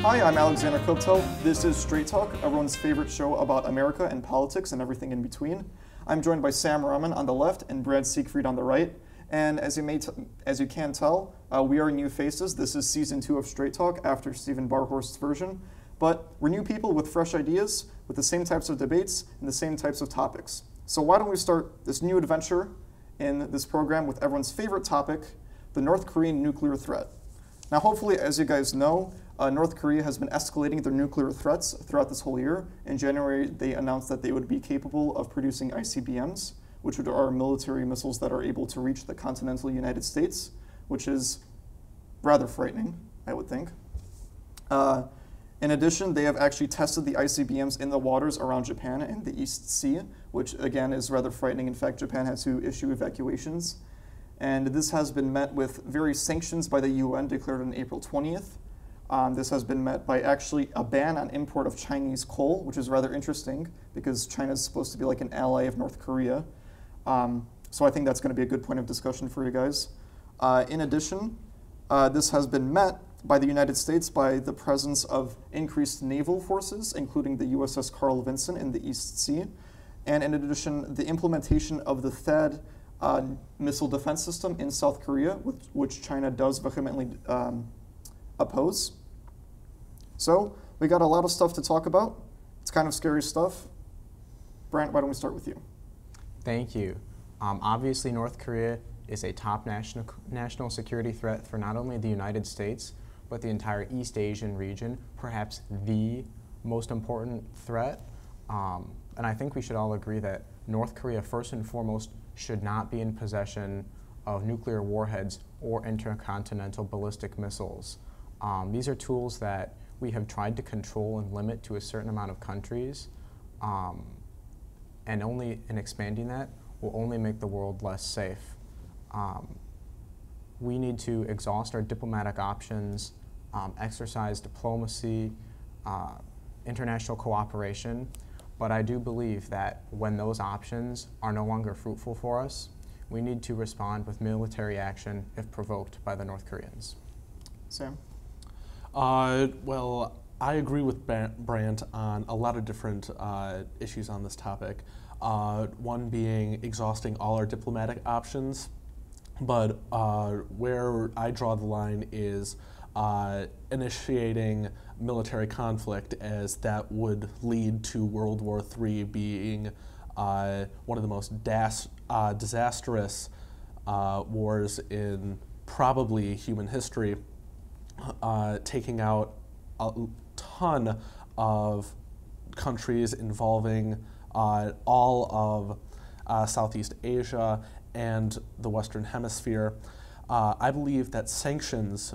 Hi, I'm Alexander Kuptel. This is Straight Talk, everyone's favorite show about America and politics and everything in between. I'm joined by Sam Rahman on the left and Brad Sigfried on the right. And as you can tell, we are new faces. This is season 2 of Straight Talk after Steven Barhorst's version. But we're new people with fresh ideas, with the same types of debates and the same types of topics. So why don't we start this new adventure in this program with everyone's favorite topic, the North Korean nuclear threat. Now, hopefully, as you guys know, North Korea has been escalating their nuclear threats throughout this whole year. In January, they announced that they would be capable of producing ICBMs, which are military missiles that are able to reach the continental United States, which is rather frightening, I would think. In addition, they have actually tested the ICBMs in the waters around Japan and the East Sea, which again is rather frightening. In fact, Japan had to issue evacuations. And this has been met with various sanctions by the UN declared on April 20th. This has been met by actually a ban on import of Chinese coal, which is rather interesting because China is supposed to be like an ally of North Korea. So I think that's going to be a good point of discussion for you guys. In addition, this has been met by the United States by the presence of increased naval forces, including the USS Carl Vinson in the East Sea. And in addition, the implementation of the THAAD missile defense system in South Korea, which China does vehemently oppose. So we got a lot of stuff to talk about. It's kind of scary stuff. Brandt, why don't we start with you? Thank you. Obviously, North Korea is a top national security threat for not only the United States, but the entire East Asian region, perhaps the most important threat. And I think we should all agree that North Korea, first and foremost, should not be in possession of nuclear warheads or intercontinental ballistic missiles. These are tools that we have tried to control and limit to a certain amount of countries, and only in expanding that will only make the world less safe. We need to exhaust our diplomatic options, exercise diplomacy, international cooperation, but I do believe that when those options are no longer fruitful for us, we need to respond with military action if provoked by the North Koreans. Sam? Well, I agree with Brandt on a lot of different issues on this topic. One being exhausting all our diplomatic options, but where I draw the line is initiating military conflict, as that would lead to World War III being one of the most disastrous wars in probably human history, taking out a ton of countries involving all of Southeast Asia and the Western Hemisphere. I believe that sanctions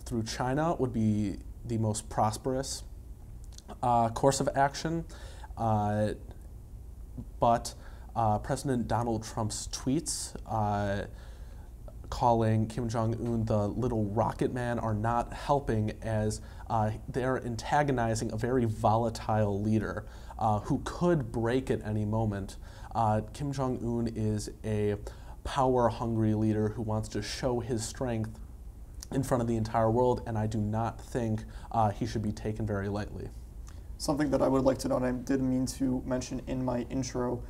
through China would be the most prosperous course of action, but President Donald Trump's tweets calling Kim Jong-un the little rocket man are not helping, as they're antagonizing a very volatile leader who could break at any moment. Kim Jong-un is a power-hungry leader who wants to show his strength in front of the entire world, and I do not think he should be taken very lightly. Something that I would like to note, and I did mean to mention in my intro,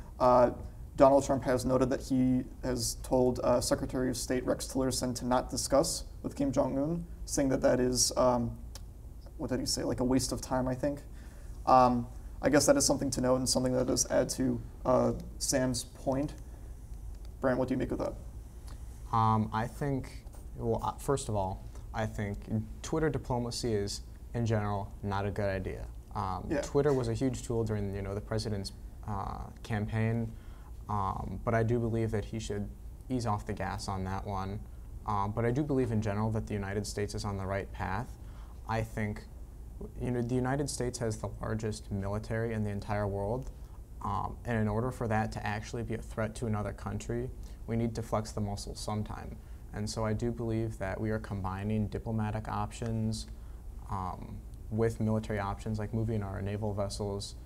Donald Trump has noted that he has told Secretary of State Rex Tillerson to not discuss with Kim Jong-un, saying that that is, what did he say, like a waste of time, I think. I guess that is something to note and something that does add to Sam's point. Brandt, what do you make of that? I think, well, first of all, I think Twitter diplomacy is, in general, not a good idea. Twitter was a huge tool during, the president's campaign, but I do believe that he should ease off the gas on that one. But I do believe, in general, that the United States is on the right path. I think, the United States has the largest military in the entire world, and in order for that to actually be a threat to another country, we need to flex the muscle sometime. And so I do believe that we are combining diplomatic options with military options, like moving our naval vessels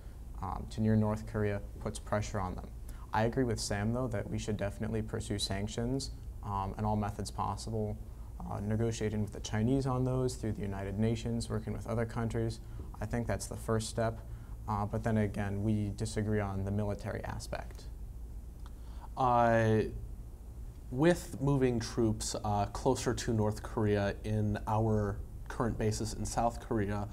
to near North Korea puts pressure on them. I agree with Sam, though, that we should definitely pursue sanctions and all methods possible negotiating with the Chinese on those through the United Nations, working with other countries. I think that's the first step. But then again, we disagree on the military aspect. With moving troops closer to North Korea in our current bases in South Korea,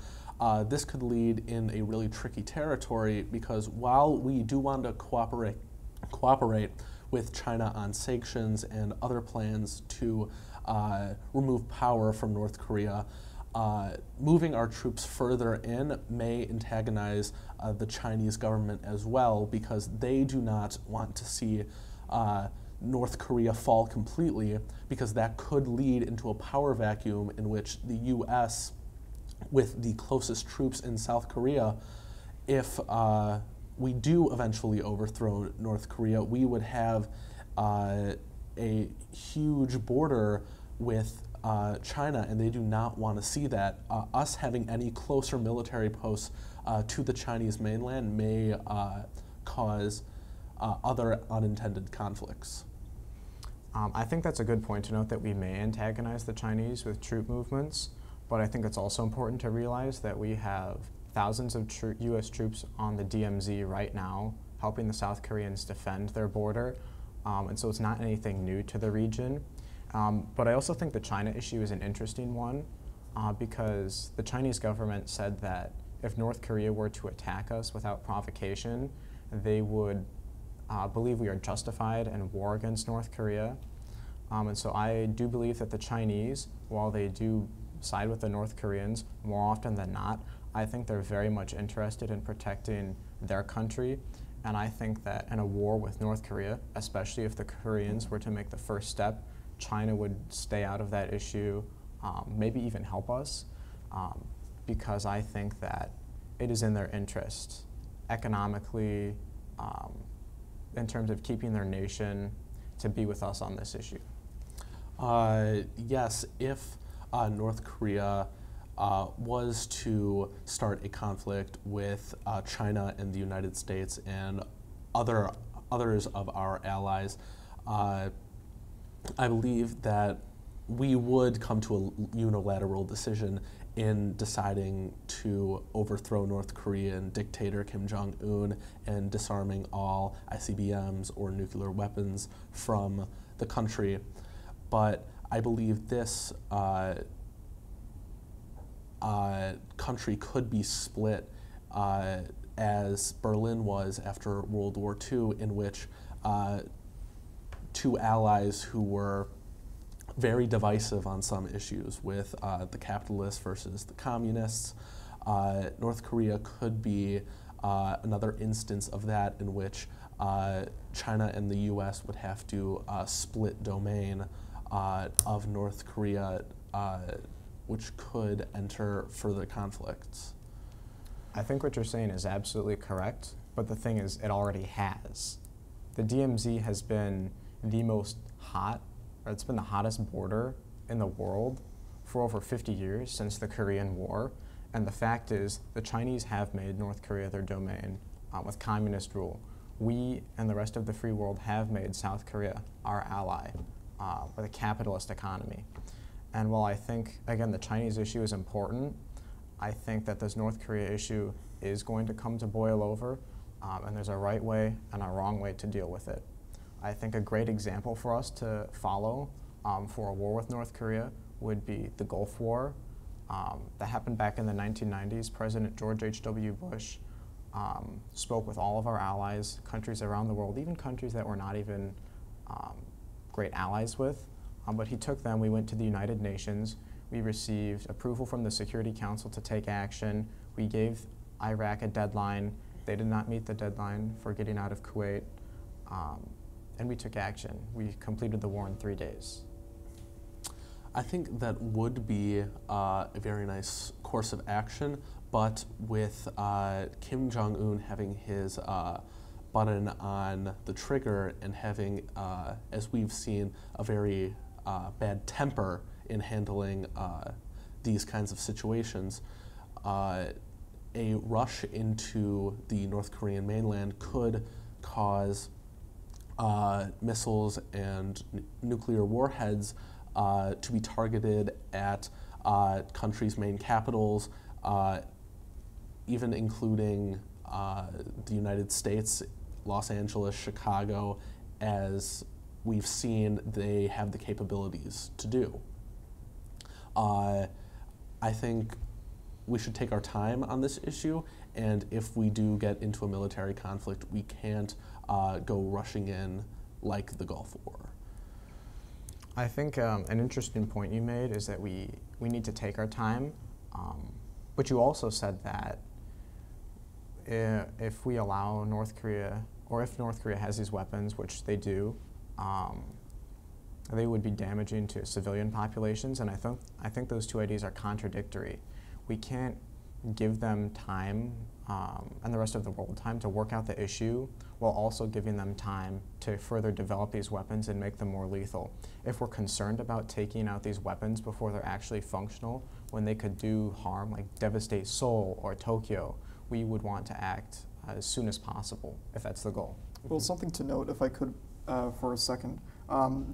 this could lead in a really tricky territory, because while we do want to cooperate with China on sanctions and other plans to remove power from North Korea, moving our troops further in may antagonize the Chinese government as well, because they do not want to see North Korea fall completely, because that could lead into a power vacuum in which the U.S., with the closest troops in South Korea, if we do eventually overthrow North Korea, we would have a huge border with China, and they do not want to see that. Us having any closer military posts to the Chinese mainland may cause other unintended conflicts. I think that's a good point to note, that we may antagonize the Chinese with troop movements, but I think it's also important to realize that we have thousands of U.S. troops on the DMZ right now helping the South Koreans defend their border, and so it's not anything new to the region. But I also think the China issue is an interesting one, because the Chinese government said that if North Korea were to attack us without provocation, they would believe we are justified in war against North Korea. And so I do believe that the Chinese, while they do side with the North Koreans more often than not, I think they're very much interested in protecting their country. And I think that in a war with North Korea, especially if the Koreans were to make the first step, China would stay out of that issue, maybe even help us, because I think that it is in their interest, economically, in terms of keeping their nation, to be with us on this issue. Yes, if North Korea was to start a conflict with China and the United States and others of our allies, I believe that we would come to a unilateral decision in deciding to overthrow North Korean dictator Kim Jong-un and disarming all ICBMs or nuclear weapons from the country. But I believe this country could be split as Berlin was after World War II, in which two allies who were very divisive on some issues, with the capitalists versus the communists. North Korea could be another instance of that, in which China and the U.S. would have to split domain of North Korea, which could enter further conflicts. I think what you're saying is absolutely correct, but the thing is, it already has. The DMZ has been the most hot, or it's been the hottest border in the world for over 50 years, since the Korean War. And the fact is, the Chinese have made North Korea their domain with communist rule. We and the rest of the free world have made South Korea our ally with a capitalist economy. And while I think, again, the Chinese issue is important, I think that this North Korea issue is going to come to boil over, and there's a right way and a wrong way to deal with it. I think a great example for us to follow for a war with North Korea would be the Gulf War. That happened back in the 1990s. President George H.W. Bush spoke with all of our allies, countries around the world, even countries that we're not even great allies with. But he took them, we went to the United Nations, we received approval from the Security Council to take action, we gave Iraq a deadline, they did not meet the deadline for getting out of Kuwait, and we took action. We completed the war in 3 days. I think that would be a very nice course of action, but with Kim Jong-un having his button on the trigger and having, as we've seen, a very bad temper in handling these kinds of situations, a rush into the North Korean mainland could cause missiles and nuclear warheads to be targeted at countries' main capitals, even including the United States, Los Angeles, Chicago, as we've seen they have the capabilities to do. I think we should take our time on this issue, and if we do get into a military conflict, we can't go rushing in like the Gulf War. I think an interesting point you made is that we need to take our time, but you also said that if we allow North Korea, or if North Korea has these weapons, which they do, they would be damaging to civilian populations, and I think those two ideas are contradictory. We can't give them time, and the rest of the world time, to work out the issue while also giving them time to further develop these weapons and make them more lethal. If we're concerned about taking out these weapons before they're actually functional, when they could do harm, like devastate Seoul or Tokyo, we would want to act as soon as possible, if that's the goal. Well, something to note, if I could, for a second.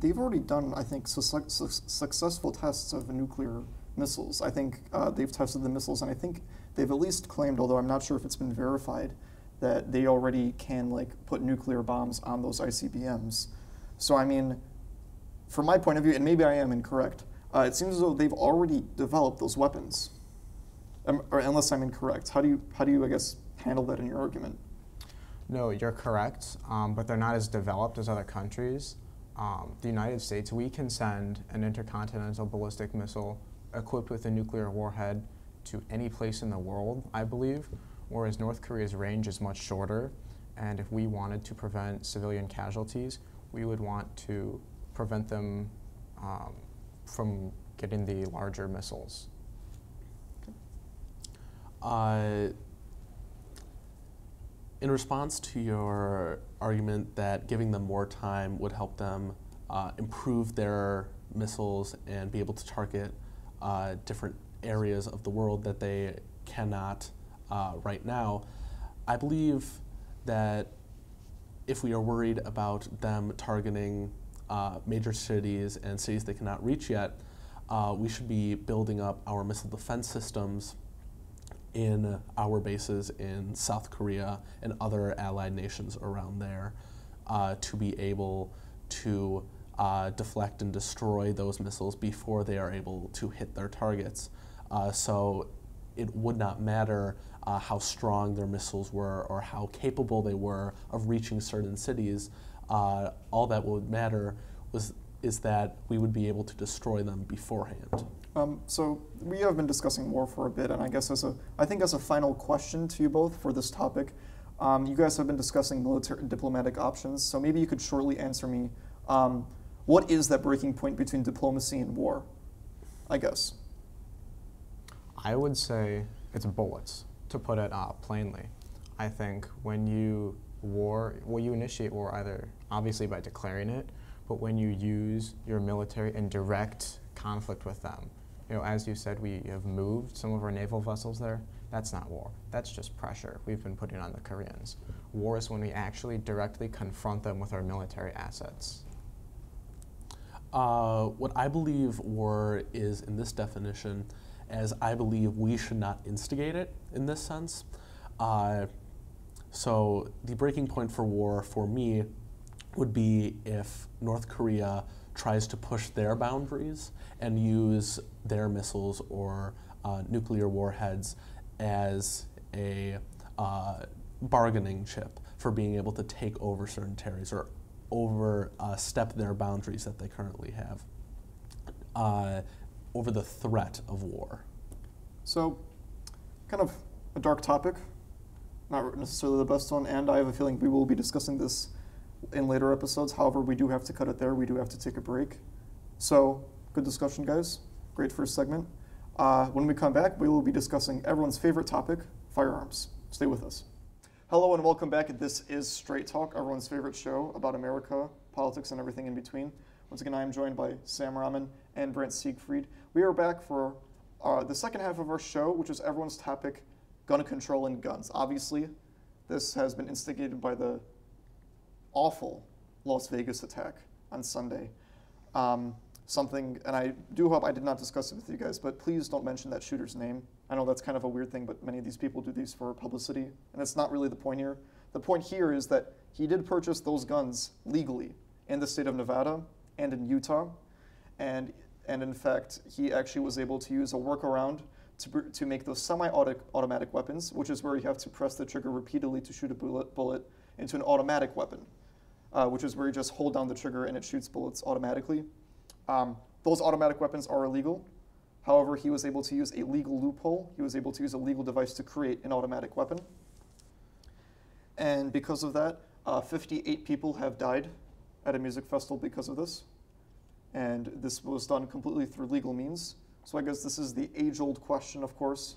They've already done, I think, successful tests of nuclear missiles. I think they've tested the missiles, and I think they've at least claimed, although I'm not sure if it's been verified, that they already can put nuclear bombs on those ICBMs. So I mean, from my point of view, and maybe I am incorrect, it seems as though they've already developed those weapons. Or unless I'm incorrect, how do you I guess handle that in your argument? No, you're correct, but they're not as developed as other countries. The United States, we can send an intercontinental ballistic missile equipped with a nuclear warhead to any place in the world, I believe, whereas North Korea's range is much shorter, and if we wanted to prevent civilian casualties, we would want to prevent them from getting the larger missiles. In response to your argument that giving them more time would help them improve their missiles and be able to target different areas of the world that they cannot right now, I believe that if we are worried about them targeting major cities and cities they cannot reach yet, we should be building up our missile defense systems in our bases in South Korea and other allied nations around there to be able to deflect and destroy those missiles before they are able to hit their targets. So it would not matter how strong their missiles were or how capable they were of reaching certain cities. All that would matter is that we would be able to destroy them beforehand. So we have been discussing war for a bit, and I guess as a final question to you both for this topic, you guys have been discussing military and diplomatic options. So maybe you could shortly answer me. What is that breaking point between diplomacy and war? I guess. I would say it's bullets, to put it plainly. I think when you initiate war either obviously by declaring it, but when you use your military in direct conflict with them. You know, as you said, we have moved some of our naval vessels there. That's not war. That's just pressure we've been putting on the Koreans. War is when we actually directly confront them with our military assets. What I believe war is in this definition, as I believe we should not instigate it in this sense. So the breaking point for war for me would be if North Korea tries to push their boundaries and use their missiles or nuclear warheads as a bargaining chip for being able to take over certain territories or overstep their boundaries that they currently have over the threat of war. So, kind of a dark topic, not necessarily the best one, and I have a feeling we will be discussing this in later episodes. However, we do have to cut it there. We do have to take a break. So, good discussion, guys. Great first segment. When we come back, we will be discussing everyone's favorite topic, firearms. Stay with us. Hello and welcome back. This is Straight Talk, everyone's favorite show about America, politics, and everything in between. Once again, I am joined by Sam Rahman and Brandt Sigfried. We are back for the second half of our show, which is everyone's topic, gun control and guns. Obviously, this has been instigated by the awful Las Vegas attack on Sunday. something, and I do hope I did not discuss it with you guys, but please don't mention that shooter's name. I know that's kind of a weird thing, but many of these people do these for publicity, and that's not really the point here. The point here is that he did purchase those guns legally in the state of Nevada and in Utah, and in fact, he actually was able to use a workaround to make those semi-automatic weapons, which is where you have to press the trigger repeatedly to shoot a bullet into an automatic weapon, which is where you just hold down the trigger and it shoots bullets automatically. Those automatic weapons are illegal. However, he was able to use a legal loophole. He was able to use a legal device to create an automatic weapon. And because of that, 58 people have died at a music festival because of this. And this was done completely through legal means. So I guess this is the age-old question, of course.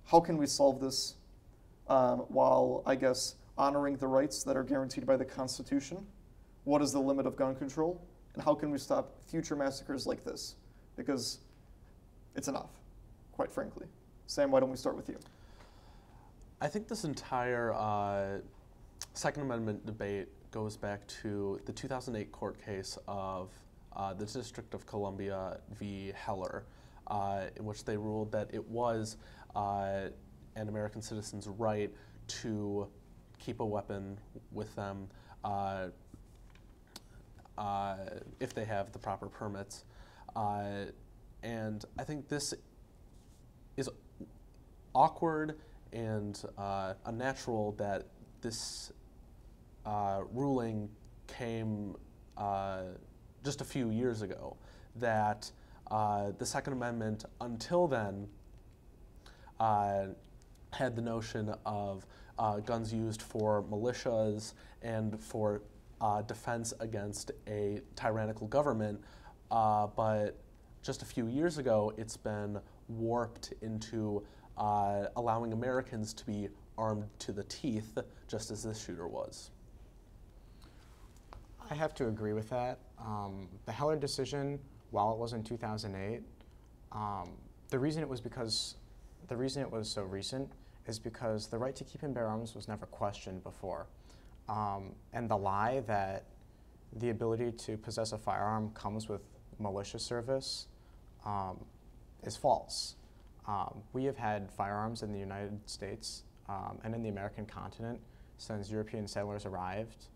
How can we solve this while, I guess, honoring the rights that are guaranteed by the Constitution? What is the limit of gun control? And how can we stop future massacres like this? Because it's enough, quite frankly. Sam, why don't we start with you? I think this entire Second Amendment debate goes back to the 2008 court case of the District of Columbia v. Heller, in which they ruled that it was an American citizen's right to keep a weapon with them if they have the proper permits. And I think this is awkward and unnatural that this ruling came just a few years ago, that the Second Amendment until then had the notion of guns used for militias and for defense against a tyrannical government, but just a few years ago it's been warped into allowing Americans to be armed to the teeth, just as this shooter was. I have to agree with that. The Heller decision, while it was in 2008, the reason it was so recent is because the right to keep and bear arms was never questioned before. And the lie that the ability to possess a firearm comes with militia service is false. We have had firearms in the United States and in the American continent since European settlers arrived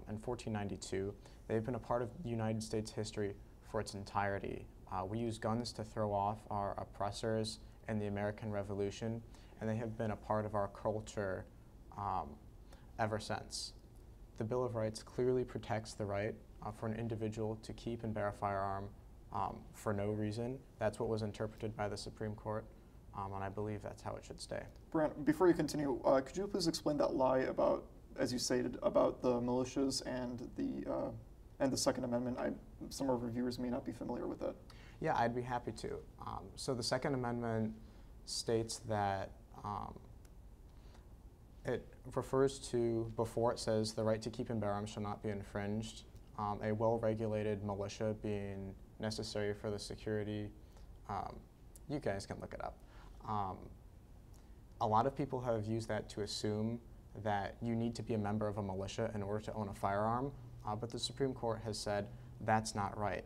in 1492. They've been a part of United States history for its entirety. We use guns to throw off our oppressors in the American Revolution, and they have been a part of our culture ever since. The Bill of Rights clearly protects the right for an individual to keep and bear a firearm for no reason. That's what was interpreted by the Supreme Court, and I believe that's how it should stay. Brandt, before you continue, could you please explain that lie about, as you stated, about the militias and the Second Amendment? Some of our reviewers may not be familiar with that. Yeah, I'd be happy to. So the Second Amendment states that it refers to, before it says the right to keep and bear arms shall not be infringed, a well-regulated militia being necessary for the security. You guys can look it up. A lot of people have used that to assume that you need to be a member of a militia in order to own a firearm, but the Supreme Court has said that's not right.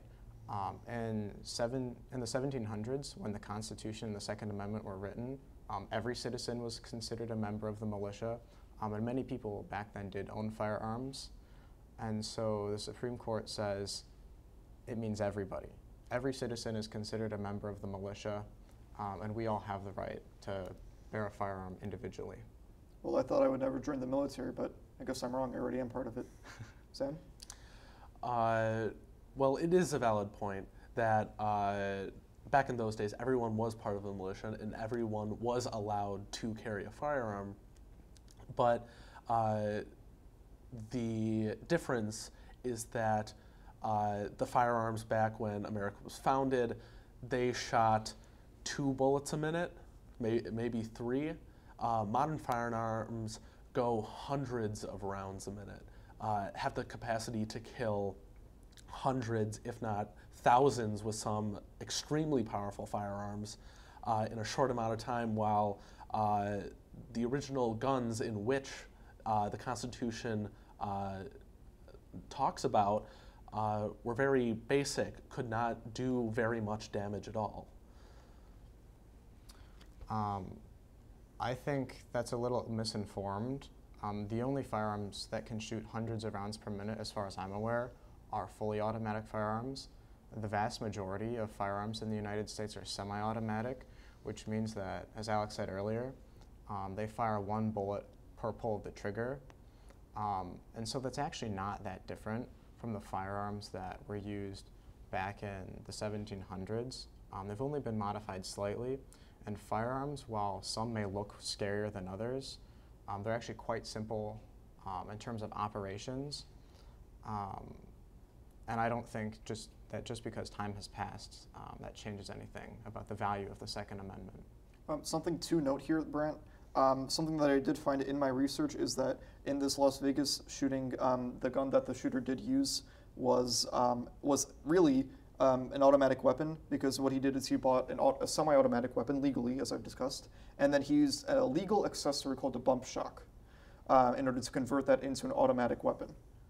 In the 1700s, when the Constitution and the Second Amendment were written, every citizen was considered a member of the militia, and many people back then did own firearms. And so the Supreme Court says it means everybody. Every citizen is considered a member of the militia, and we all have the right to bear a firearm individually. Well, I thought I would never join the military, but I guess I'm wrong. I already am part of it. Sam? Well, it is a valid point that back in those days, everyone was part of the militia and everyone was allowed to carry a firearm. But the difference is that the firearms back when America was founded, they shot 2 bullets a minute, maybe 3. Modern firearms go hundreds of rounds a minute, have the capacity to kill hundreds, if not thousands, with some extremely powerful firearms in a short amount of time, while the original guns in which the Constitution talks about were very basic, could not do very much damage at all. I think that's a little misinformed. The only firearms that can shoot hundreds of rounds per minute, as far as I'm aware, are fully automatic firearms. The vast majority of firearms in the United States are semi-automatic, which means that, as Alex said earlier, they fire one bullet per pull of the trigger. And so that's actually not that different from the firearms that were used back in the 1700s. They've only been modified slightly, and firearms, while some may look scarier than others, they're actually quite simple in terms of operations. And I don't think just because time has passed, that changes anything about the value of the Second Amendment. Something to note here, Brandt, something that I did find in my research is that in this Las Vegas shooting, the gun that the shooter did use was really an automatic weapon, because what he did is he bought a semi-automatic weapon legally, as I've discussed, and then he used a legal accessory called a bump shock in order to convert that into an automatic weapon.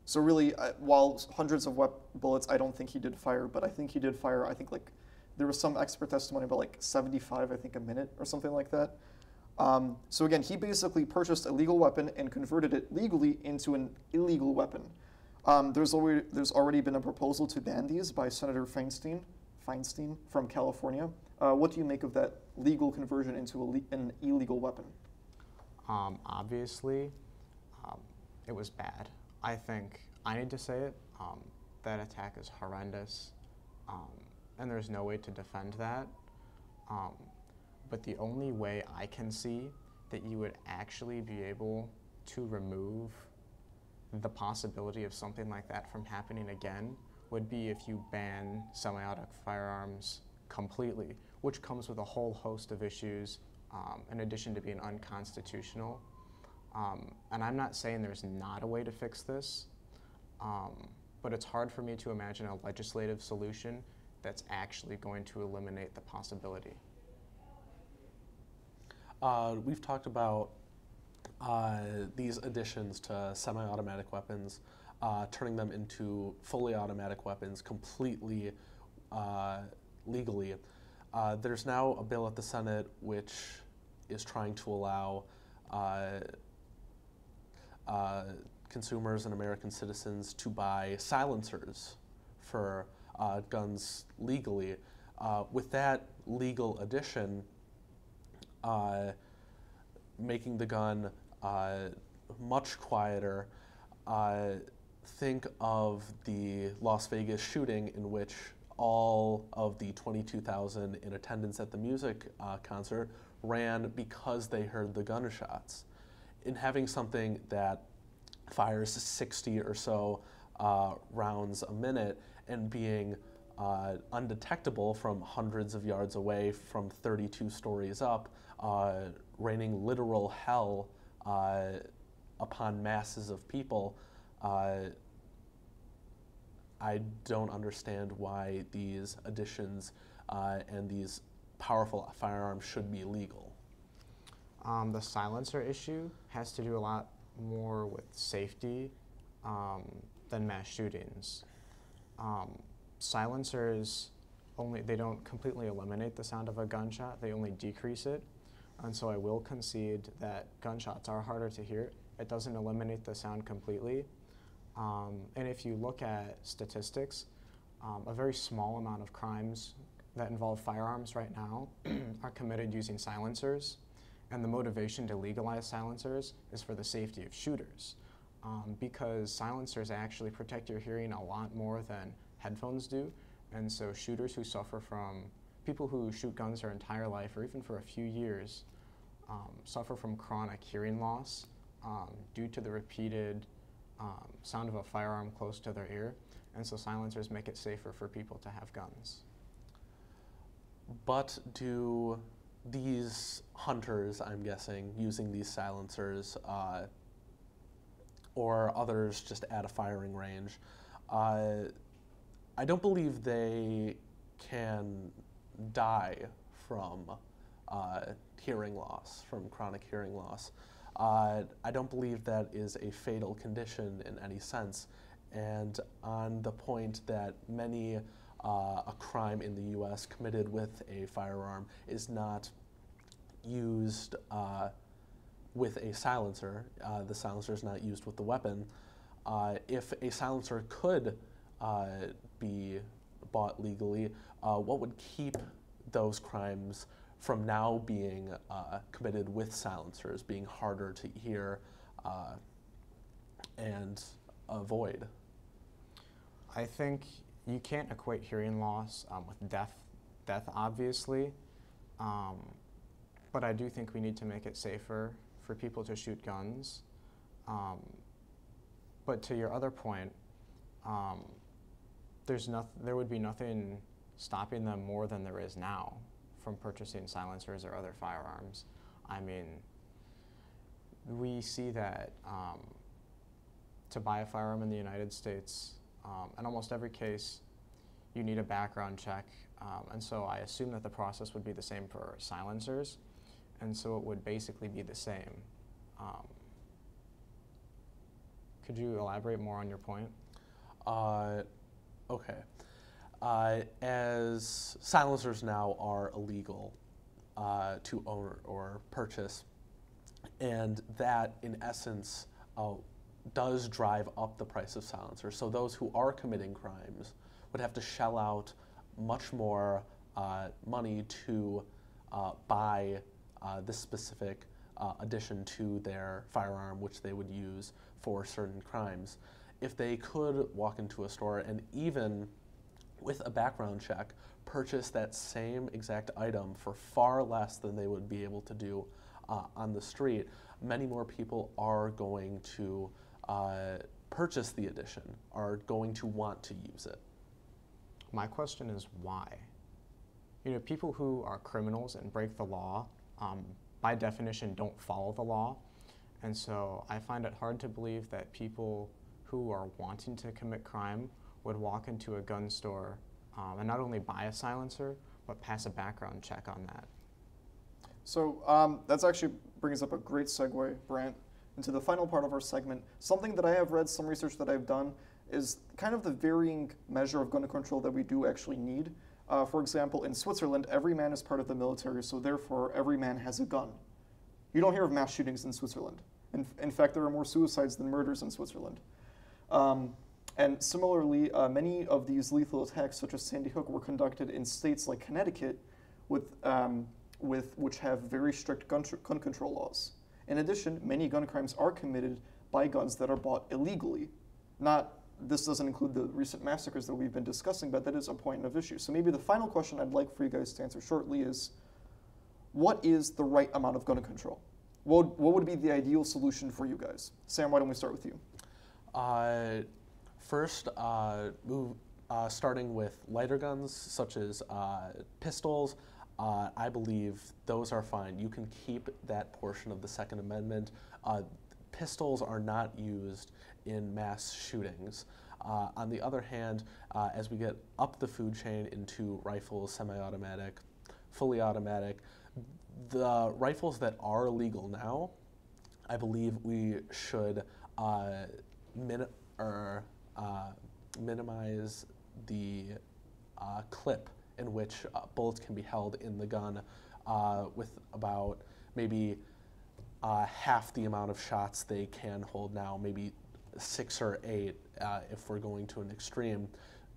So really, while hundreds of bullets, I don't think he did fire, but I think he did fire, I think like, there was some expert testimony about like 75, I think, a minute or something like that. So again, he basically purchased a legal weapon and converted it legally into an illegal weapon. There's already been a proposal to ban these by Senator Feinstein from California. What do you make of that legal conversion into an illegal weapon? Obviously, it was bad. I think I need to say it. That attack is horrendous, and there's no way to defend that. But the only way I can see that you would actually be able to remove the possibility of something like that from happening again would be if you ban semi-automatic firearms completely, which comes with a whole host of issues in addition to being unconstitutional. And I'm not saying there's not a way to fix this, but it's hard for me to imagine a legislative solution that's actually going to eliminate the possibility. We've talked about these additions to semi-automatic weapons, turning them into fully automatic weapons completely legally. There's now a bill at the Senate which is trying to allow consumers and American citizens to buy silencers for guns legally. With that legal addition, making the gun much quieter, think of the Las Vegas shooting in which all of the 22,000 in attendance at the music concert ran because they heard the gunshots. In having something that fires 60 or so rounds a minute and being undetectable from hundreds of yards away from 32 stories up, raining literal hell upon masses of people, I don't understand why these additions and these powerful firearms should be legal. The silencer issue has to do a lot more with safety than mass shootings. Silencers they don't completely eliminate the sound of a gunshot, they only decrease it. And so I will concede that gunshots are harder to hear. It doesn't eliminate the sound completely. And if you look at statistics, a very small amount of crimes that involve firearms right now are committed using silencers. And the motivation to legalize silencers is for the safety of shooters, because silencers actually protect your hearing a lot more than headphones do. And so shooters who suffer from, people who shoot guns their entire life or even for a few years, suffer from chronic hearing loss due to the repeated sound of a firearm close to their ear. And so silencers make it safer for people to have guns. But do these hunters, I'm guessing, using these silencers, or others just at a firing range, I don't believe they can die from hearing loss, from chronic hearing loss. I don't believe that is a fatal condition in any sense, and on the point that many a crime in the U.S. committed with a firearm is not used with a silencer. The silencer is not used with the weapon. If a silencer could be bought legally, what would keep those crimes from now being committed with silencers, being harder to hear and avoid? I think you can't equate hearing loss with death, obviously, but I do think we need to make it safer for people to shoot guns. But to your other point, there would be nothing stopping them more than there is now from purchasing silencers or other firearms. I mean, we see that to buy a firearm in the United States, in almost every case, you need a background check, and so I assume that the process would be the same for silencers, and so it would basically be the same. Could you elaborate more on your point? Okay. As silencers now are illegal to own or purchase, and that, in essence, does drive up the price of silencers. So those who are committing crimes would have to shell out much more money to buy this specific addition to their firearm, which they would use for certain crimes. If they could walk into a store and even with a background check, purchase that same exact item for far less than they would be able to do on the street, many more people are going to purchase the edition, are going to want to use it. My question is why? You know, people who are criminals and break the law, by definition, don't follow the law. And so I find it hard to believe that people who are wanting to commit crime would walk into a gun store and not only buy a silencer, but pass a background check on that. So that's actually brings up a great segue, Brandt, into the final part of our segment. Something that I have read, some research that I've done, is kind of the varying measure of gun control that we do actually need. For example, in Switzerland, every man is part of the military, so therefore every man has a gun. You don't hear of mass shootings in Switzerland. In fact, there are more suicides than murders in Switzerland. And similarly, many of these lethal attacks, such as Sandy Hook, were conducted in states like Connecticut, which have very strict gun control laws. In addition, many gun crimes are committed by guns that are bought illegally. This doesn't include the recent massacres that we've been discussing, but that is a point of issue. So maybe the final question I'd like for you guys to answer shortly is, what is the right amount of gun control? What would be the ideal solution for you guys? Sam, why don't we start with you? First, starting with lighter guns, such as pistols, I believe those are fine. You can keep that portion of the Second Amendment. Pistols are not used in mass shootings. On the other hand, as we get up the food chain into rifles, semi-automatic, fully automatic, the rifles that are legal now, I believe we should minimize the clip in which bullets can be held in the gun with about maybe half the amount of shots they can hold now, maybe 6 or 8 if we're going to an extreme.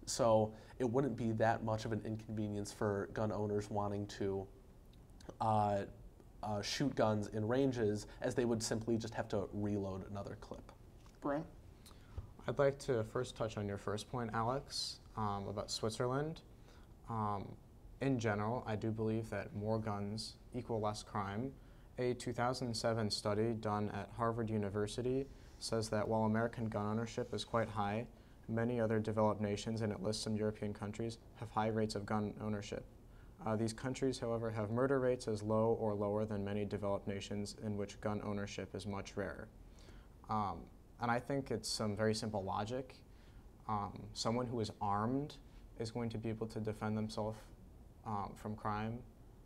So it wouldn't be that much of an inconvenience for gun owners wanting to shoot guns in ranges, as they would simply just have to reload another clip. Brandt? I'd like to first touch on your first point, Alex, about Switzerland. In general, I do believe that more guns equal less crime. A 2007 study done at Harvard University says that while American gun ownership is quite high, many other developed nations, and it lists some European countries, have high rates of gun ownership. These countries, however, have murder rates as low or lower than many developed nations in which gun ownership is much rarer. And I think it's some very simple logic. Someone who is armed is going to be able to defend themselves from crime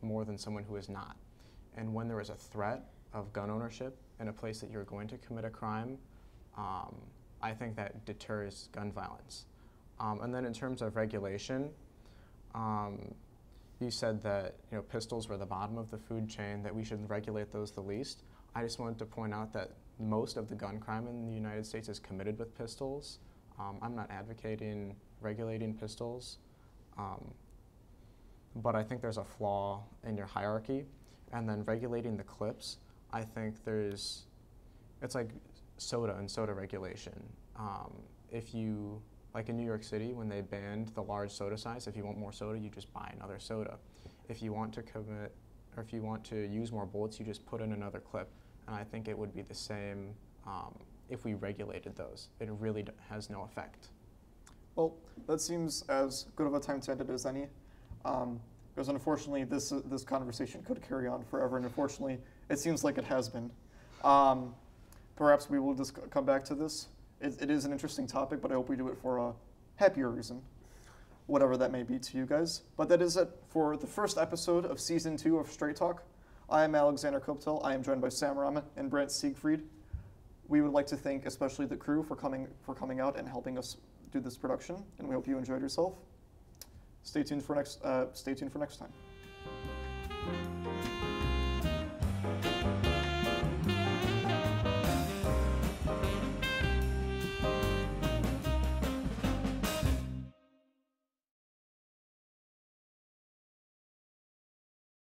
more than someone who is not. And when there is a threat of gun ownership in a place that you're going to commit a crime, I think that deters gun violence. And then in terms of regulation, you said that pistols were the bottom of the food chain, that we should regulate those the least. I just wanted to point out that most of the gun crime in the United States is committed with pistols. I'm not advocating regulating pistols, but I think there's a flaw in your hierarchy. And then regulating the clips, I think it's like soda and soda regulation. If you, like in New York City, when they banned the large soda size, if you want more soda, you just buy another soda. If you want to use more bullets, you just put in another clip. And I think it would be the same if we regulated those. It really has no effect. Well, that seems as good of a time to end it as any. Because unfortunately, this conversation could carry on forever, and unfortunately, it seems like it has been. Perhaps we will just come back to this. It is an interesting topic, but I hope we do it for a happier reason, whatever that may be to you guys. But that is it for the first episode of Season 2 of Straight Talk. I am Alexander Kuptel. I am joined by Sam Rahman and Brandt Sigfried. We would like to thank especially the crew for coming out and helping us do this production, and we hope you enjoyed yourself. Stay tuned for next time.